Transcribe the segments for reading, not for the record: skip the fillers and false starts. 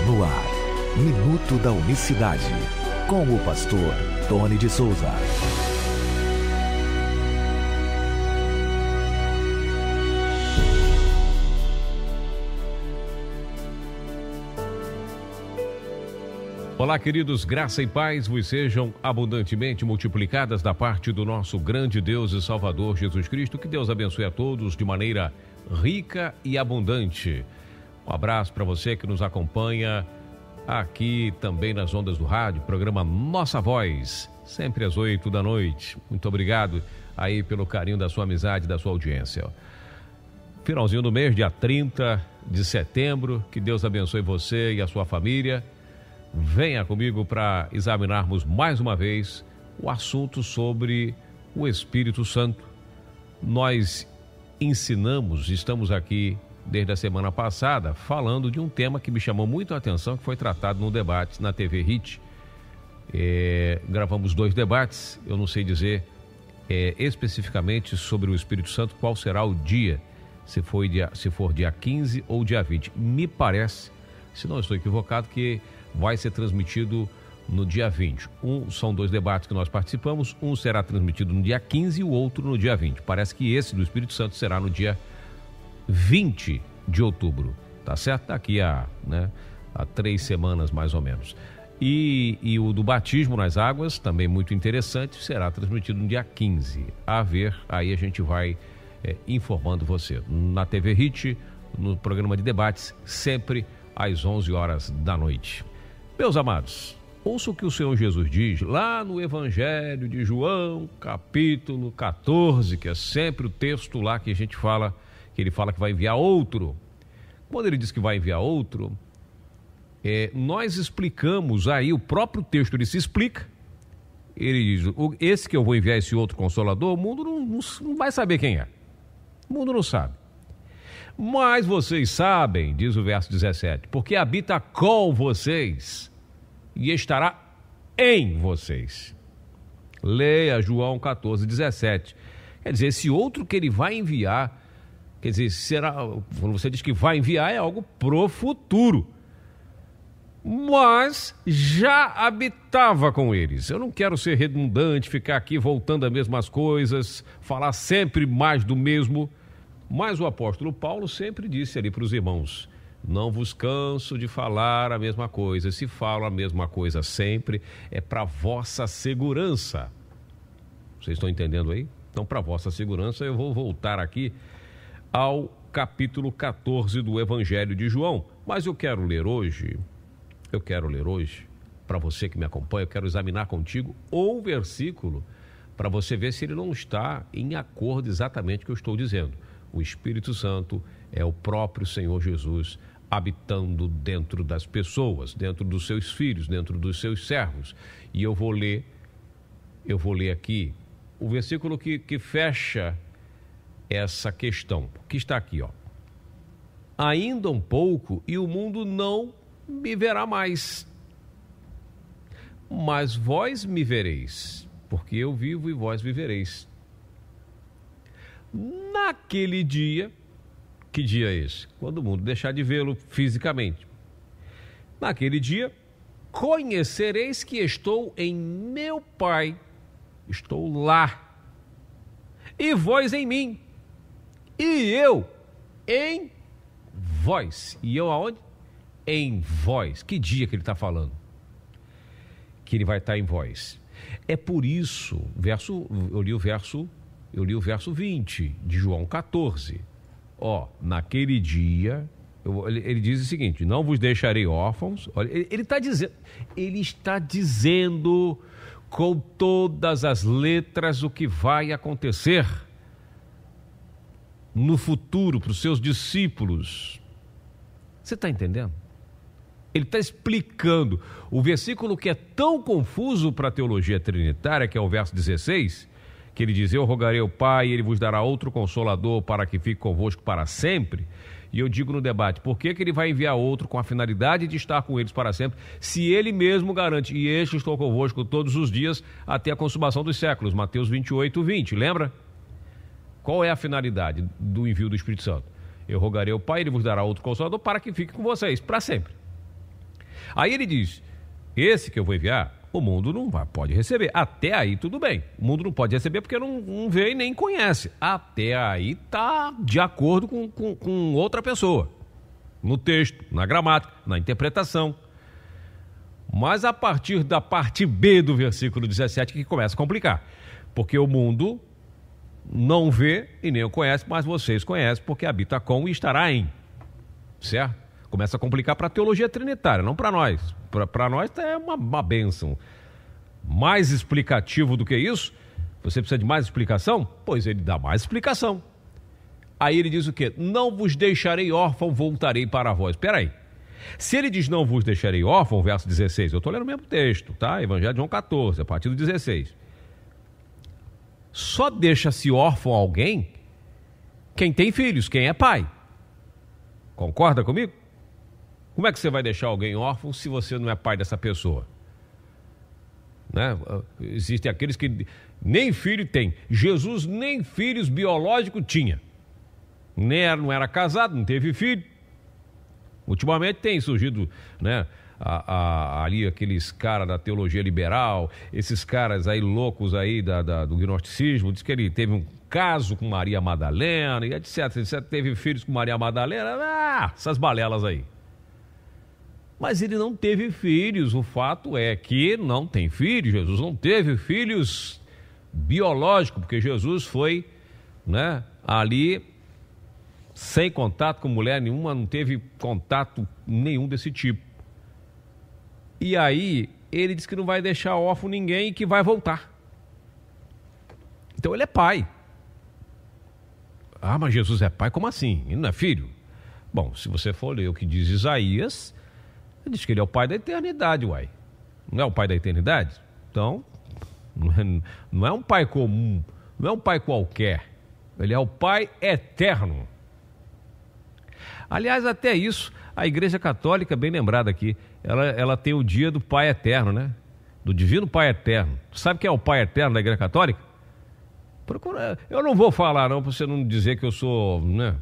No ar, Minuto da Unicidade, com o pastor Tony de Souza. Olá, queridos, graça e paz vos sejam abundantemente multiplicadas da parte do nosso grande Deus e Salvador Jesus Cristo. Que Deus abençoe a todos de maneira rica e abundante. Um abraço para você que nos acompanha aqui também nas ondas do rádio, programa Nossa Voz, sempre às 8 da noite. Muito obrigado aí pelo carinho da sua amizade, da sua audiência. Finalzinho do mês, dia 30 de setembro, que Deus abençoe você e a sua família. Venha comigo para examinarmos mais uma vez o assunto sobre o Espírito Santo. Nós estamos aqui desde a semana passada falando de um tema que me chamou muito a atenção, que foi tratado no debate na TV HIT. Gravamos 2 debates, eu não sei dizer especificamente sobre o Espírito Santo qual será o dia, se for dia 15 ou dia 20. Me parece, se não estou equivocado, que vai ser transmitido no dia 20. São 2 debates que nós participamos, um será transmitido no dia 15 e o outro no dia 20. Parece que esse do Espírito Santo será no dia 20 de outubro, tá certo? Daqui a 3 semanas mais ou menos. E o do batismo nas águas, também muito interessante, será transmitido no dia 15. A ver, aí a gente vai informando você. Na TV HIT, no programa de debates, sempre às 11 horas da noite. Meus amados, ouça o que o Senhor Jesus diz lá no Evangelho de João, capítulo 14, que é sempre o texto lá que a gente fala, que ele fala que vai enviar outro. Quando ele diz que vai enviar outro, nós explicamos aí, o próprio texto ele se explica. Ele diz, esse que eu vou enviar, esse outro Consolador, o mundo não vai saber quem é. O mundo não sabe. Mas vocês sabem, diz o verso 17, porque habita com vocês e estará em vocês. Leia João 14, 17. Quer dizer, esse outro que ele vai enviar, quer dizer, quando você diz que vai enviar, é algo pro futuro. Mas já habitava com eles. Eu não quero ser redundante, ficar aqui voltando às mesmas coisas, falar sempre mais do mesmo. Mas o apóstolo Paulo sempre disse ali para os irmãos, não vos canso de falar a mesma coisa. Se falo a mesma coisa sempre, é para vossa segurança. Vocês estão entendendo aí? Então, para vossa segurança, eu vou voltar aqui ao capítulo 14 do Evangelho de João. Mas eu quero ler hoje, para você que me acompanha, eu quero examinar contigo um versículo para você ver se ele não está em acordo exatamente com o que eu estou dizendo. O Espírito Santo é o próprio Senhor Jesus habitando dentro das pessoas, dentro dos seus filhos, dentro dos seus servos. E eu vou ler aqui o versículo que fecha essa questão, que está aqui, ó. Ainda um pouco e o mundo não me verá mais, mas vós me vereis, porque eu vivo e vós vivereis. Naquele dia, que dia é esse? Quando o mundo deixar de vê-lo fisicamente. Naquele dia, conhecereis que estou em meu Pai, estou lá, e vós em mim, e eu em vós. E eu aonde? Em vós. Que dia que ele está falando? Que ele vai estar em vós. É por isso, eu li o verso 20 de João 14. Naquele dia, ele diz o seguinte, não vos deixarei órfãos. Olha, ele está dizendo com todas as letras o que vai acontecer no futuro para os seus discípulos. Você está entendendo? Ele está explicando o versículo que é tão confuso para a teologia trinitária, que é o verso 16, que ele diz, eu rogarei ao Pai e ele vos dará outro Consolador para que fique convosco para sempre. E eu digo no debate, por que ele vai enviar outro com a finalidade de estar com eles para sempre, se ele mesmo garante, e este estou convosco todos os dias até a consumação dos séculos, Mateus 28, 20, lembra? Qual é a finalidade do envio do Espírito Santo? Eu rogarei ao Pai, ele vos dará outro Consolador para que fique com vocês para sempre. Aí ele diz, esse que eu vou enviar, o mundo não pode receber. Até aí tudo bem. O mundo não pode receber porque não vê e nem conhece. Até aí está de acordo com outra pessoa. No texto, na gramática, na interpretação. Mas a partir da parte B do versículo 17 que começa a complicar. Porque o mundo não vê e nem o conhece, mas vocês conhecem porque habita com e estará em. Certo? Começa a complicar para a teologia trinitária, não para nós. Para nós é uma bênção. Mais explicativo do que isso? Você precisa de mais explicação? Pois ele dá mais explicação. Aí ele diz o quê? Não vos deixarei órfão, voltarei para vós. Espera aí. Se ele diz não vos deixarei órfão, verso 16, eu estou lendo o mesmo texto, tá? Evangelho de João 14, a partir do 16. Só deixa-se órfão alguém quem tem filhos, quem é pai. Concorda comigo? Como é que você vai deixar alguém órfão se você não é pai dessa pessoa? Né? Existem aqueles que nem filho tem. Jesus nem filhos biológicos tinha. Não era casado, não teve filho. Ultimamente tem surgido, né, ali aqueles caras da teologia liberal, esses caras aí loucos aí do gnosticismo, diz que ele teve um caso com Maria Madalena, e etc, teve filhos com Maria Madalena, essas balelas aí. Mas ele não teve filhos, o fato é que não tem filhos, Jesus não teve filhos biológicos, porque Jesus foi, né, ali sem contato com mulher nenhuma, não teve contato nenhum desse tipo. E aí ele diz que não vai deixar órfão ninguém e que vai voltar. Então ele é pai. Ah, mas Jesus é pai? Como assim? Ele não é filho? Bom, se você for ler o que diz Isaías, ele diz que ele é o pai da eternidade, uai. Não é o pai da eternidade? Então, não é um pai comum, não é um pai qualquer. Ele é o pai eterno. Aliás, até isso, a Igreja Católica, bem lembrada aqui, ela tem o dia do Pai Eterno, né? Do Divino Pai Eterno. Sabe quem é o Pai Eterno da Igreja Católica? Procura. Eu não vou falar não, para você não dizer que eu sou, né?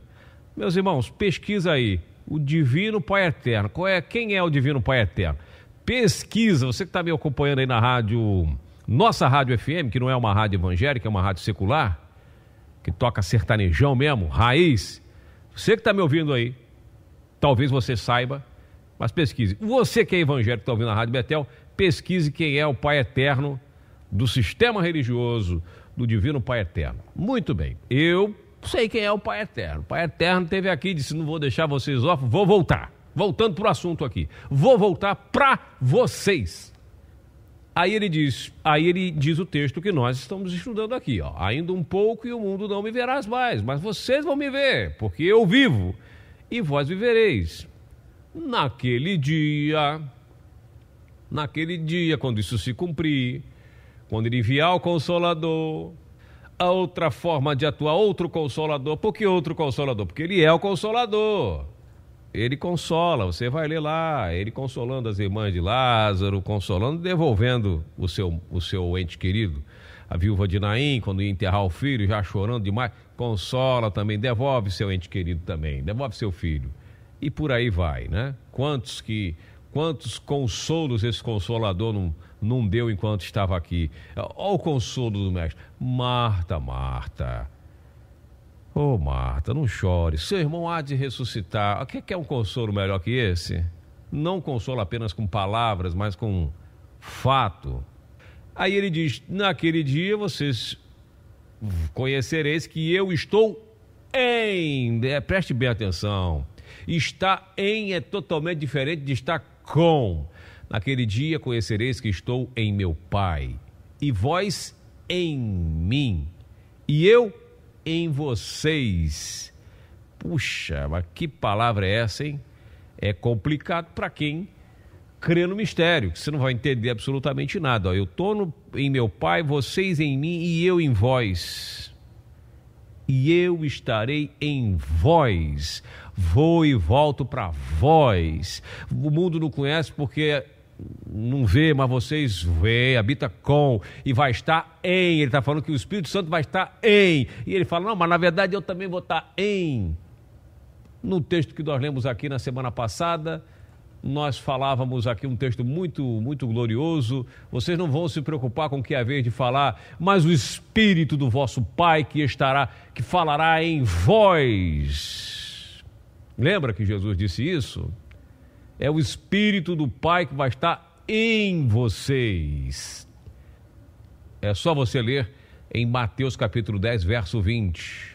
Meus irmãos, pesquisa aí. O Divino Pai Eterno. Quem é o Divino Pai Eterno? Pesquisa, você que está me acompanhando aí na rádio, nossa rádio FM, que não é uma rádio evangélica, é uma rádio secular, que toca sertanejão mesmo, raiz. Você que está me ouvindo aí, talvez você saiba, mas pesquise. Você que é evangélico, que está ouvindo a Rádio Betel, pesquise quem é o Pai Eterno do sistema religioso, do Divino Pai Eterno. Muito bem, eu sei quem é o Pai Eterno. O Pai Eterno esteve aqui e disse, não vou deixar vocês órfãos, vou voltar. Voltando para o assunto aqui, vou voltar para vocês. Aí ele diz o texto que nós estamos estudando aqui, ó. Ainda um pouco e o mundo não me verás mais, mas vocês vão me ver, porque eu vivo e vós vivereis. Naquele dia, quando isso se cumprir, quando ele enviar o Consolador, a outra forma de atuar, outro Consolador. Por que outro Consolador? Porque ele é o Consolador. Ele consola, você vai ler lá, ele consolando as irmãs de Lázaro, consolando, devolvendo o seu ente querido. A viúva de Naim, quando ia enterrar o filho, já chorando demais, consola também, devolve seu ente querido também, devolve seu filho. E por aí vai, né? Quantos consolos esse Consolador não deu enquanto estava aqui? Olha o consolo do mestre. Marta, Marta. Ô Marta, não chore, seu irmão há de ressuscitar. O que é um consolo melhor que esse? Não consola apenas com palavras, mas com fato. Aí ele diz, naquele dia vocês conhecereis que eu estou em... Preste bem atenção. Está em é totalmente diferente de estar com. Naquele dia conhecereis que estou em meu Pai, e vós em mim, e eu em vocês. Puxa, mas que palavra é essa, hein? É complicado para quem crê no mistério, que você não vai entender absolutamente nada. Ó, eu estou em meu Pai, vocês em mim e eu em vós. E eu estarei em vós. Vou e volto para vós. O mundo não conhece porque não vê, mas vocês vê, habita com e vai estar em. Ele está falando que o Espírito Santo vai estar em. E ele fala, não, mas na verdade eu também vou estar em. No texto que nós lemos aqui na semana passada, nós falávamos aqui um texto muito, muito glorioso. Vocês não vão se preocupar com o que é a vez de falar, mas o Espírito do vosso Pai que falará em vós. Lembra que Jesus disse isso? É o Espírito do Pai que vai estar em vocês. É só você ler em Mateus capítulo 10, verso 20.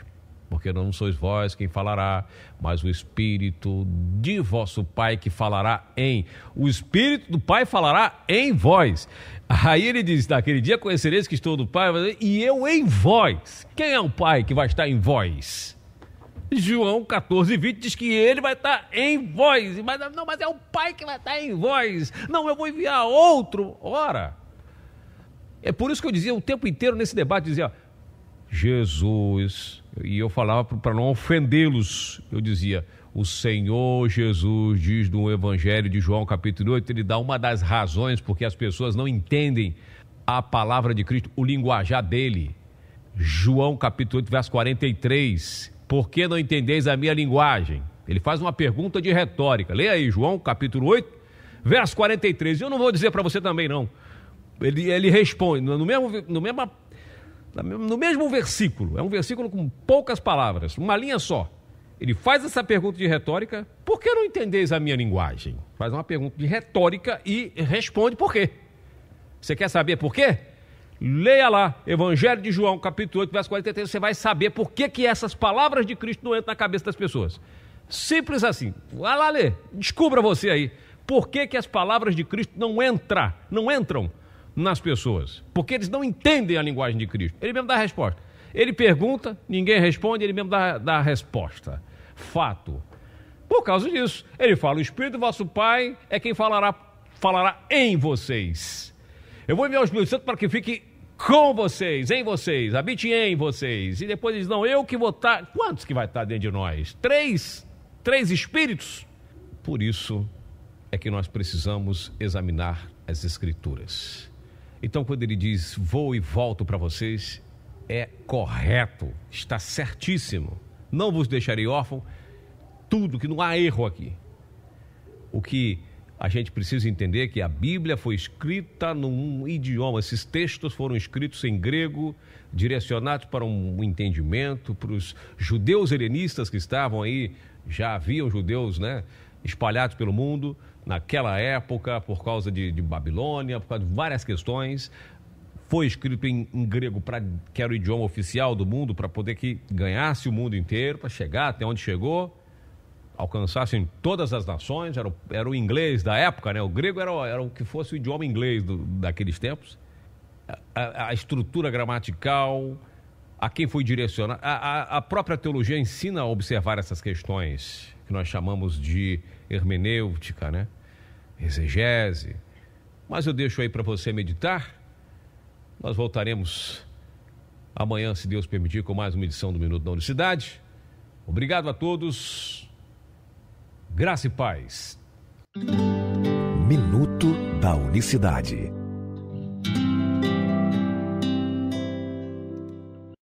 Porque não sois vós quem falará, mas o Espírito de vosso Pai que falará em. O Espírito do Pai falará em vós. Aí ele diz, naquele dia conhecereis que estou do Pai, e eu em vós. Quem é o Pai que vai estar em vós? João 14, 20 diz que ele vai estar em vós. Mas é o Pai que vai estar em vós. Não, eu vou enviar outro. Ora, é por isso que eu dizia o tempo inteiro nesse debate, dizia Jesus, e eu falava para não ofendê-los, eu dizia, o Senhor Jesus diz no Evangelho de João capítulo 8, ele dá uma das razões porque as pessoas não entendem a palavra de Cristo, o linguajar dele. João capítulo 8, verso 43, por que não entendeis a minha linguagem? Ele faz uma pergunta de retórica, leia aí João capítulo 8, verso 43, eu não vou dizer para você também não, ele responde, no mesmo versículo, é um versículo com poucas palavras, uma linha só. Ele faz essa pergunta de retórica, por que não entendeis a minha linguagem? Faz uma pergunta de retórica e responde por quê. Você quer saber por quê? Leia lá, Evangelho de João, capítulo 8, verso 43, você vai saber por que essas palavras de Cristo não entram na cabeça das pessoas. Simples assim. Vai lá ler, descubra você aí. Por que as palavras de Cristo não entram nas pessoas? Porque eles não entendem a linguagem de Cristo. Ele mesmo dá a resposta. Ele pergunta, ninguém responde, ele mesmo dá a resposta. Fato. Por causa disso, ele fala, o Espírito do vosso Pai é quem falará em vocês. Eu vou enviar o Espírito Santo para que fique com vocês, em vocês, habite em vocês. E depois eles não, eu que vou estar. Quantos que vai estar dentro de nós? Três espíritos. Por isso é que nós precisamos examinar as Escrituras. Então, quando ele diz, vou e volto para vocês, é correto, está certíssimo. Não vos deixarei órfão, tudo, que não há erro aqui. O que a gente precisa entender é que a Bíblia foi escrita num idioma, esses textos foram escritos em grego, direcionados para um entendimento, para os judeus helenistas que estavam aí, já haviam judeus, espalhados pelo mundo, naquela época, por causa de Babilônia, por causa de várias questões. Foi escrito em grego, que era o idioma oficial do mundo, para poder que ganhasse o mundo inteiro, para chegar até onde chegou, alcançassem todas as nações. Era o inglês da época, o grego era o que fosse o idioma inglês daqueles tempos. A estrutura gramatical, a quem foi direcionado, a própria teologia ensina a observar essas questões, que nós chamamos de hermenêutica, exegese. Mas eu deixo aí para você meditar. Nós voltaremos amanhã, se Deus permitir, com mais uma edição do Minuto da Unicidade. Obrigado a todos. Graça e paz. Minuto da Unicidade.